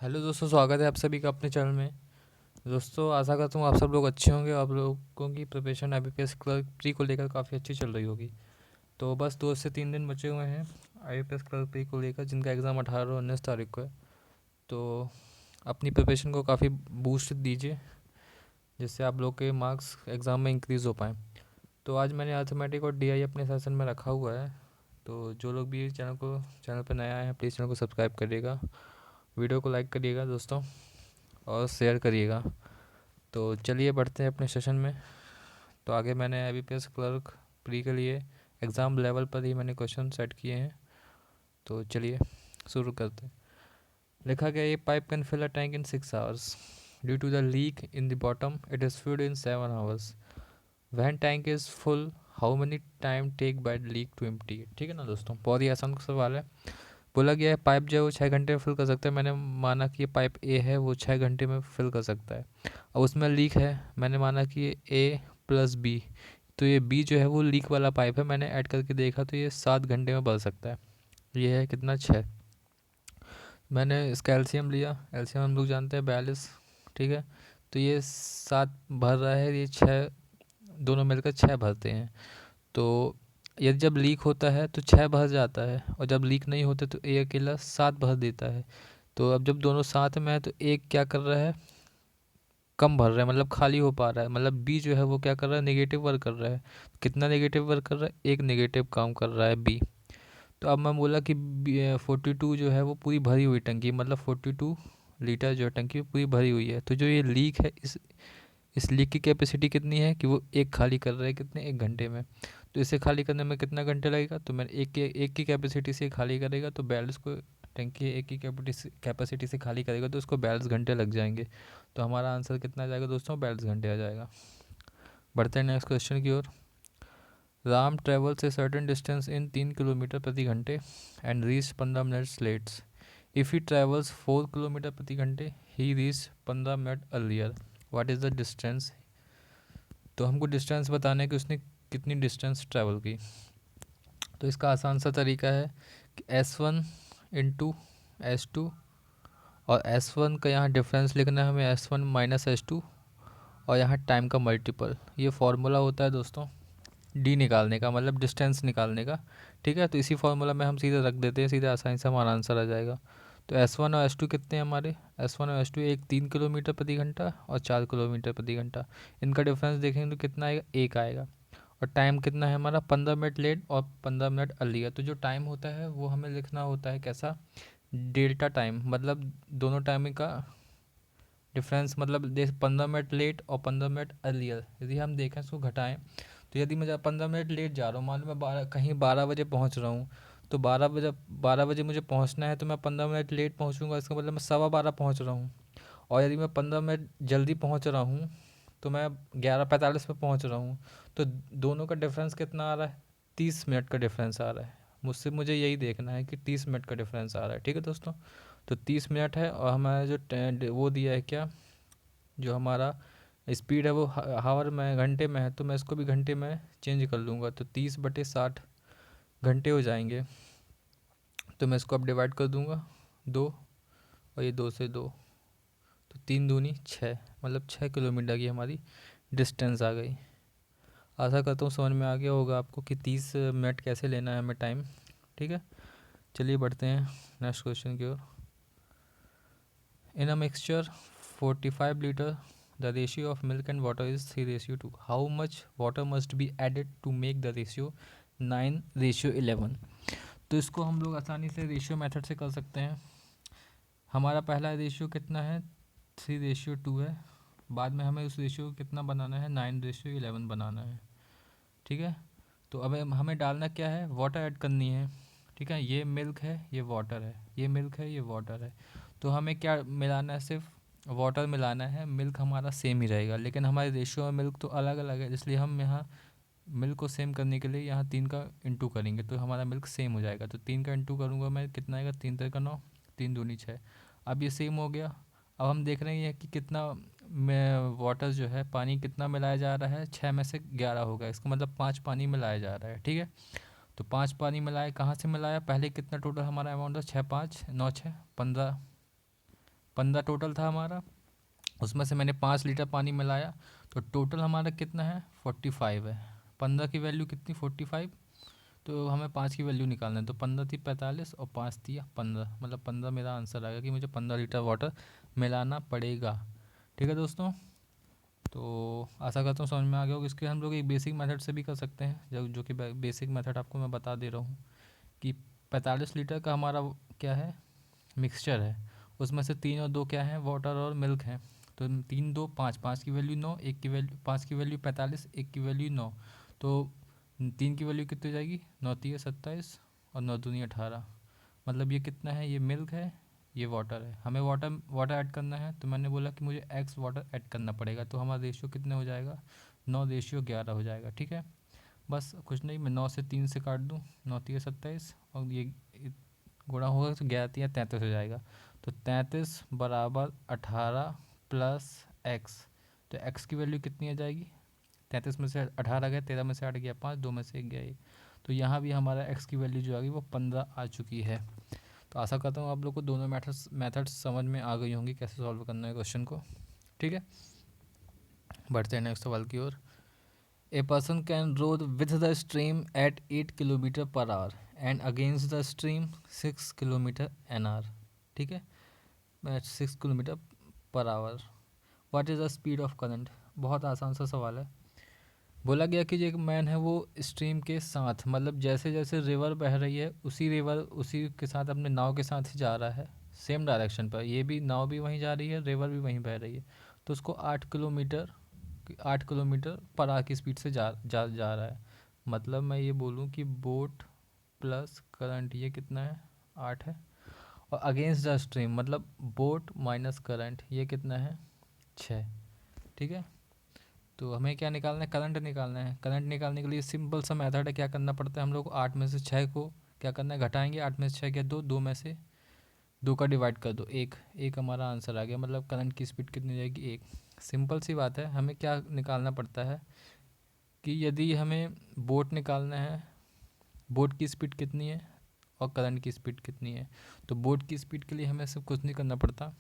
Hello दोस्तों, स्वागत है आप सभी का अपने चैनल में। दोस्तों, आशा करता हूँ आप सब लोग अच्छे होंगे। आप लोगों की प्रिपरेशन आईबीपीएस क्लर्क प्री को लेकर काफ़ी अच्छी चल रही होगी। तो बस 2 से 3 दिन बचे हुए हैं आईबीपीएस क्लर्क प्री को लेकर, जिनका एग्ज़ाम 18 और 19 तारीख को है। तो अपनी प्रिपरेशन को काफ़ी बूस्ट दीजिए, जिससे आप लोग के मार्क्स एग्ज़ाम में इंक्रीज़ हो पाएँ। तो आज मैंने अर्थमेटिक और डीआई अपने सेशन में रखा हुआ है। तो जो लोग भी चैनल पर नया है, प्लीज़ चैनल को सब्सक्राइब करिएगा, वीडियो को लाइक करिएगा दोस्तों, और शेयर करिएगा। तो चलिए बढ़ते हैं अपने सेशन में। तो आगे मैंने आईबीपीएस क्लर्क प्री के लिए एग्ज़ाम लेवल पर ही मैंने क्वेश्चन सेट किए हैं। तो चलिए शुरू करते हैं। लिखा गया, ये pipe can fill a tank in 6 hours due to the leak in the bottom it is filled in 7 hours. When tank is full how many time take by leak to empty. ठीक है ना दोस्तों, बहुत ही आसान सवाल है। बोला गया है पाइप जो है वो 6 घंटे में फिल कर सकता है। मैंने माना कि ये पाइप ए है, वो 6 घंटे में फिल कर सकता है। अब उसमें लीक है, मैंने माना कि ये ए प्लस बी, तो ये बी जो है वो लीक वाला पाइप है। मैंने ऐड करके देखा तो ये 7 घंटे में भर सकता है। ये है कितना, 6। मैंने इसका एलसीएम लिया, एलसीएम हम लोग जानते हैं 42। ठीक है, तो ये 7 भर रहा है, ये 6, दोनों मिलकर 6 भरते हैं। तो यदि जब लीक होता है तो 6 भर जाता है, और जब लीक नहीं होते तो ए अकेला 7 भर देता है। तो अब जब दोनों साथ में है तो एक क्या कर रहा है, कम भर रहा है, मतलब खाली हो पा रहा है। मतलब बी जो है वो क्या कर रहा है, नेगेटिव वर्क कर रहा है। कितना नेगेटिव वर्क कर रहा है, एक नेगेटिव काम कर रहा है बी। तो अब मैं बोला कि 42 जो है वो पूरी भरी हुई टंकी, मतलब 42 लीटर जो है टंकी पूरी भरी हुई है। तो जो ये लीक है, इस लीक की कैपेसिटी कितनी है कि वो एक खाली कर रहा है, कितने, 1 घंटे में। तो इसे खाली करने में कितना घंटे लगेगा, तो मैंने एक की कैपेसिटी से खाली करेगा तो 42 को, टंकी एक की कैपेसिटी से खाली करेगा तो उसको 42 घंटे लग जाएंगे। तो हमारा आंसर कितना आ जाएगा दोस्तों, 42 घंटे आ जाएगा। बढ़ते हैं नेक्स्ट क्वेश्चन की ओर। Ram travels a certain distance in 3 kilometre प्रति घंटे and reach 15 minutes lets. If he travels 4 kilometre प्रति घंटे he reach 15 minute earlier. What is the distance. तो हमको डिस्टेंस बताना है कि उसने कितनी डिस्टेंस ट्रैवल की। तो इसका आसान सा तरीका है कि S1 इंटू S2, और S1 का यहाँ डिफरेंस लिखना है हमें, S1 माइनस S2, और यहाँ टाइम का मल्टीपल। ये फार्मूला होता है दोस्तों डी निकालने का, मतलब डिस्टेंस निकालने का। ठीक है, तो इसी फार्मूला में हम सीधे रख देते हैं, सीधे आसानी से हमारा आंसर आ जाएगा। तो S1 और S2 कितने हैं हमारे, S1 और S2, एक 3 किलोमीटर प्रति घंटा और 4 किलोमीटर प्रति घंटा। इनका डिफरेंस देखेंगे तो कितना आएगा, एक आएगा। और टाइम कितना है हमारा, 15 मिनट लेट और 15 मिनट अर्ली है। तो जो टाइम होता है वो हमें लिखना होता है कैसा, डेल्टा टाइम, मतलब दोनों टाइमिंग का डिफरेंस। मतलब देख, 15 मिनट लेट और 15 मिनट अर्लियर, यदि हम देखें इसको घटाएं, तो यदि मैं 15 मिनट लेट जा रहा हूँ, मान लो मैं कहीं 12 बजे पहुँच रहा हूँ, तो 12 बजे मुझे पहुँचना है, तो मैं 15 मिनट लेट पहुँचूँगा, इसका मतलब मैं 12:15 पहुँच रहा हूँ। और यदि मैं 15 मिनट जल्दी पहुँच रहा हूँ तो मैं 11:45 पे पहुँच रहा हूँ। तो दोनों का डिफरेंस कितना आ रहा है, 30 मिनट का डिफरेंस आ रहा है। मुझे यही देखना है कि 30 मिनट का डिफरेंस आ रहा है। ठीक है दोस्तों, तो 30 मिनट है, और हमारा जो वो दिया है क्या, जो हमारा स्पीड है वो हावर में, घंटे में है, तो मैं इसको भी घंटे में चेंज कर लूँगा, तो 30/60 घंटे हो जाएंगे। तो मैं इसको अब डिवाइड कर दूँगा 2, और ये 2 से 2, तो 3 दूनी 6, मतलब 6 किलोमीटर की हमारी डिस्टेंस आ गई। आशा करता हूँ समझ में आ गया होगा आपको कि 30 मिनट कैसे लेना है हमें टाइम। ठीक है, चलिए बढ़ते हैं नेक्स्ट क्वेश्चन की ओर। In a mixture 45 litre the ratio of milk and water is 3:2। How much water must be added to make the ratio 9:11। तो इसको हम लोग आसानी से रेशियो मेथड से कर सकते हैं। हमारा पहला रेशियो कितना है, 3:2 है। बाद में हमें उस रेशियो को कितना बनाना है, 9:11 बनाना है। ठीक है, तो अब हमें डालना क्या है, वाटर ऐड करनी है। ठीक है, ये मिल्क है, ये वाटर है, ये मिल्क है, ये वाटर है। तो हमें क्या मिलाना है, सिर्फ वाटर मिलाना है। मिल्क हमारा सेम ही रहेगा, लेकिन हमारे रेशियो में मिल्क तो अलग अलग है, इसलिए हम यहाँ मिल्क को सेम करने के लिए यहाँ 3 का इंटू करेंगे, तो हमारा मिल्क सेम हो जाएगा। तो 3 का इंटू करूँगा मैं, कितना आएगा, 3×3 = 9, 3×2 = 6। अब ये सेम हो गया। अब हम देख रहे हैं कि कितना में वाटर जो है, पानी कितना मिलाया जा रहा है, 6 में से 11 होगा, इसका मतलब 5 पानी मिलाया जा रहा है। ठीक है, तो 5 पानी मिलाए, कहाँ से मिलाया, पहले कितना टोटल हमारा अमाउंट था, 6×5 = 9, 6 = 15, 15 टोटल था हमारा, उसमें से मैंने 5 लीटर पानी मिलाया, तो टोटल हमारा कितना है 45 है। 15 की वैल्यू कितनी 45, तो हमें 5 की वैल्यू निकालना है, तो 15 थी 45 और 5 थी 15, मतलब 15 मेरा आंसर आएगा कि मुझे 15 लीटर वाटर मिलाना पड़ेगा। ठीक है दोस्तों, तो आशा करता हूँ समझ में आ गया होगा। इसके हम लोग एक बेसिक मेथड से भी कर सकते हैं, जो कि बेसिक मेथड आपको मैं बता दे रहा हूँ कि 45 लीटर का हमारा क्या है मिक्सचर है, उसमें से 3 और 2 क्या है वाटर और मिल्क है। तो 3 2 5, 5 की वैल्यू 9, एक की वैल्यू 5 की वैल्यू 45, एक की वैल्यू 9, तो 3 की वैल्यू कितनी हो जाएगी 9 3 27 और 9 दूनी 18, मतलब ये कितना है, ये मिल्क है, ये वाटर है। हमें वाटर ऐड करना है, तो मैंने बोला कि मुझे एक्स वाटर ऐड करना पड़ेगा, तो हमारा रेशियो कितने हो जाएगा 9:11 हो जाएगा। ठीक है, बस कुछ नहीं, मैं 9 से 3 से काट दूँ, 9 3 27 और ये गुणा होगा तो 11 3 33 हो जाएगा, तो 33 बराबर 18 प्लस एक्स, तो एक्स की वैल्यू कितनी आ जाएगी 33 में से 18 गया, 13 में से 8 गया 5, 2 में से 1 गया 1, तो यहाँ भी हमारा एक्स की वैल्यू जो आ गई वो 15 आ चुकी है। तो आशा करता हूँ आप लोग को दोनों मेथड्स समझ में आ गई होंगी कैसे सॉल्व करना है क्वेश्चन को। ठीक है, बढ़ते हैं नेक्स्ट सवाल की ओर। A person can row with the stream at 8 kilometre per hour and against the stream 6 kilometre an hour. ठीक है, at 6 kilometre per hour, what is the speed of current. बहुत आसान सा सवाल है। बोला गया कि जो एक मैन है वो स्ट्रीम के साथ, मतलब जैसे जैसे रिवर बह रही है उसी के साथ अपने नाव के साथ ही जा रहा है, सेम डायरेक्शन पर, ये भी नाव भी वहीं जा रही है, रिवर भी वहीं बह रही है, तो उसको 8 किलोमीटर पर आवर की स्पीड से जा रहा है। मतलब मैं ये बोलूँ कि बोट प्लस करंट ये कितना है 8 है, और अगेंस्ट द स्ट्रीम मतलब बोट माइनस करंट ये कितना है 6। ठीक है, तो हमें क्या निकालना है करंट निकालना है। करंट निकालने के लिए सिंपल सा मेथड है, क्या करना पड़ता है हम लोग को 8 में से 6 को क्या करना है घटाएंगे, 8 में से 6 क्या 2, 2 में से 2 का डिवाइड कर दो, एक एक हमारा आंसर आ गया, मतलब करंट की स्पीड कितनी जाएगी 1। सिंपल सी बात है, हमें क्या निकालना पड़ता है कि यदि हमें बोट निकालना है, बोट की स्पीड कितनी है और करंट की स्पीड कितनी है, तो बोट की स्पीड के लिए हमें सब कुछ नहीं करना पड़ता,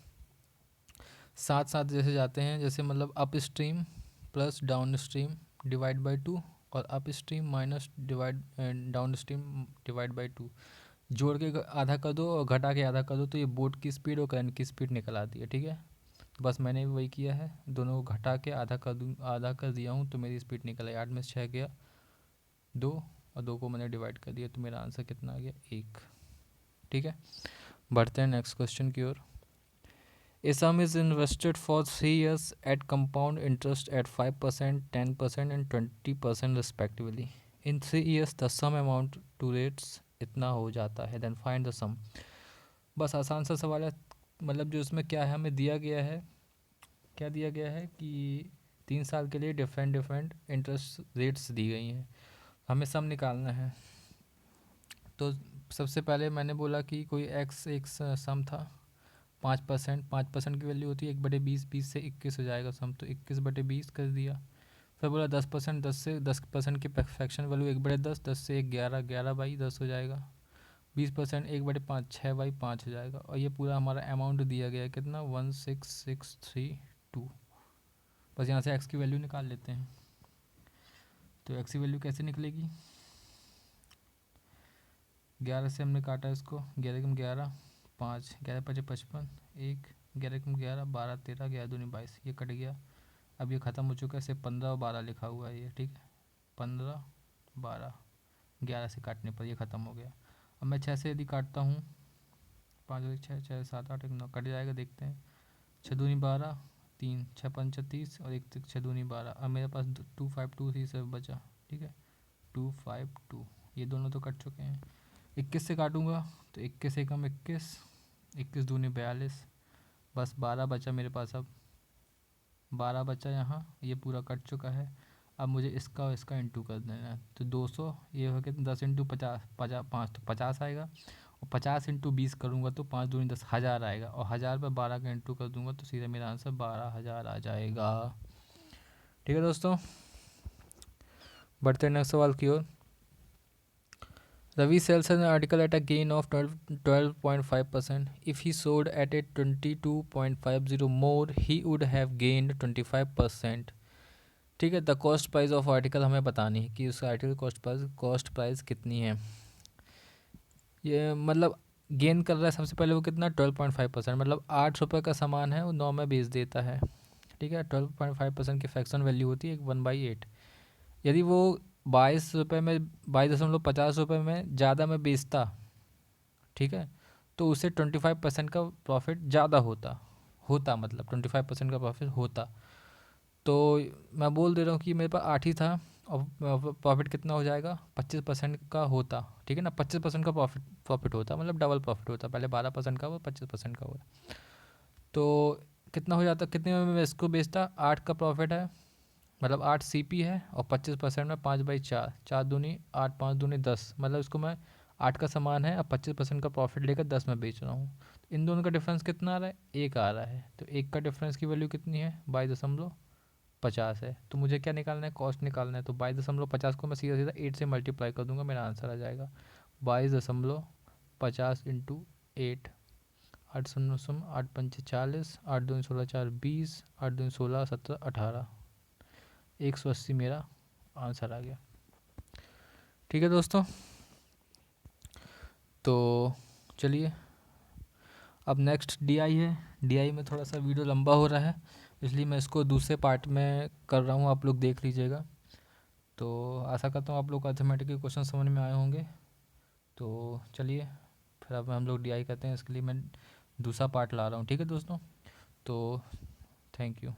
साथ साथ जैसे जाते हैं, जैसे मतलब up stream plus down stream divide by 2 और up stream minus down stream divide by 2, जोड़ के आधा कर दो और घटा के आधा कर दो, तो ये बोट की स्पीड और करंट की स्पीड निकल आती है। ठीक है, तो बस मैंने भी वही किया है, दोनों को घटा के आधा कर दिया हूँ, तो मेरी स्पीड निकल आई 8 में से 6 गया 2 और 2 को मैंने डिवाइड कर दिया, तो मेरा आंसर कितना आ गया 1। ठीक है, बढ़ते हैं नेक्स्ट क्वेश्चन की ओर। A sum is invested for 3 years at compound interest at 5%, 10% and 20% respectively. In 3 years the sum amount to rates इतना हो जाता है, then find the sum। बस आसान सा सवाल है, मतलब जो इसमें क्या है हमें दिया गया है, क्या दिया गया है कि 3 साल के लिए डिफरेंट इंटरेस्ट रेट्स दी गई हैं, हमें सम निकालना है। तो सबसे पहले मैंने बोला कि कोई एक्स एक सम था 5%, 5% की वैल्यू होती है 1/20, 20 से 21 हो जाएगा सम, तो 21/20 कर दिया। फिर बोला 10%, 10% की फ्रैक्शन वैल्यू 1/10, 10 से 1 11, 11/10 हो जाएगा। 20% 1/5, 6/5 हो जाएगा, और ये पूरा हमारा अमाउंट दिया गया है कितना 16632। बस यहाँ से एक्स की वैल्यू निकाल लेते हैं, तो एक्स की वैल्यू कैसे निकलेगी, 11 से हमने काटा इसको, 11 कम 11, 5, 11 5 55, 1, 11 कम 11, 12 13, 11 दूनी 22, ये कट गया। अब ये ख़त्म हो चुका है, सिर्फ 15 और 12 लिखा हुआ है ये। ठीक है, 15 12, 11 से काटने पर ये ख़त्म हो गया। अब मैं 6 से यदि काटता हूँ, 5 और 6, 6 7 8 1 9 कट जाएगा, देखते हैं। 6 दूनी 12, 3 6 5 30 और 1 6 दूनी 12, अब मेरे पास 252 ही सब बचा। ठीक है, 252, ये दोनों तो कट चुके हैं। 21 से काटूंगा तो 21 से कम 21, 21 दूनी 42, बस 12 बचा मेरे पास। अब 12 बचा यहाँ, ये पूरा कट चुका है। अब मुझे इसका और इसका इंटू कर देना है, तो 200 ये हो गया 10 इंटू 50, 5 तो 50 आएगा, और 50 इंटू 20 करूँगा तो 5 दूनी 10, 1000 आएगा, और 1000 पर 12 का इंटू कर दूँगा तो सीधा मेरा आंसर 12,000 आ जाएगा। ठीक है दोस्तों, बढ़ते हैं नेक्स्ट सवाल की ओर। Ravi sells an article at a gain of 12.5%. If he sold at a 22.50 more, he would have gained 25%. ठीक है, the cost price of article हमें बतानी है कि उस आर्टिकल कॉस्ट प्राइस कितनी है। ये मतलब गेन कर रहा है सबसे पहले वो कितना 12.5%, मतलब 8 रुपये का सामान है वो 9 में बेच देता है। ठीक है, 12.5% की फ्रैक्शन वैल्यू होती है 1/8। यदि वो 22 रुपये में 22.50 रुपये में ज़्यादा में बेचता, ठीक है, तो उसे 25% का प्रॉफिट ज़्यादा होता मतलब 25% का प्रॉफिट होता। तो मैं बोल दे रहा हूँ कि मेरे पास 8 ही था और प्रॉफिट कितना हो जाएगा 25% का होता। ठीक है ना, 25% का प्रॉफिट होता मतलब डबल प्रॉफिट होता, पहले 12% का हुआ 25% का हुआ। तो कितना हो जाता, कितने में मैं इसको बेचता, 8 का प्रॉफिट है मतलब 8 CP है और 25% में 5/4, 4 दूनी 8, 5 दूनी 10, मतलब इसको मैं 8 का सामान है अब 25% का प्रॉफिट लेकर 10 में बेच रहा हूँ। तो इन दोनों का डिफरेंस कितना आ रहा है, 1 आ रहा है। तो 1 का डिफरेंस की वैल्यू कितनी है 22.50 है। तो मुझे क्या निकालना है, कॉस्ट निकालना है। तो 22.50 को मैं सीधा सीधा 8 से मल्टीप्लाई कर दूंगा, मेरा आंसर आ जाएगा 22.50 इंटू 8। 8 8 पंचे 40, 8 दूनी 16 4 20, 8 दूनी 16 17 18, 180 मेरा आंसर आ गया। ठीक है दोस्तों, तो चलिए अब नेक्स्ट DI है। DI में थोड़ा सा वीडियो लंबा हो रहा है, इसलिए मैं इसको दूसरे पार्ट में कर रहा हूँ, आप लोग देख लीजिएगा। तो आशा करता हूँ आप लोग को अर्थमेटिक के क्वेश्चन समझ में आए होंगे। तो चलिए फिर अब हम लोग DI करते हैं, इसके लिए मैं दूसरा पार्ट ला रहा हूँ। ठीक है दोस्तों, तो थैंक यू।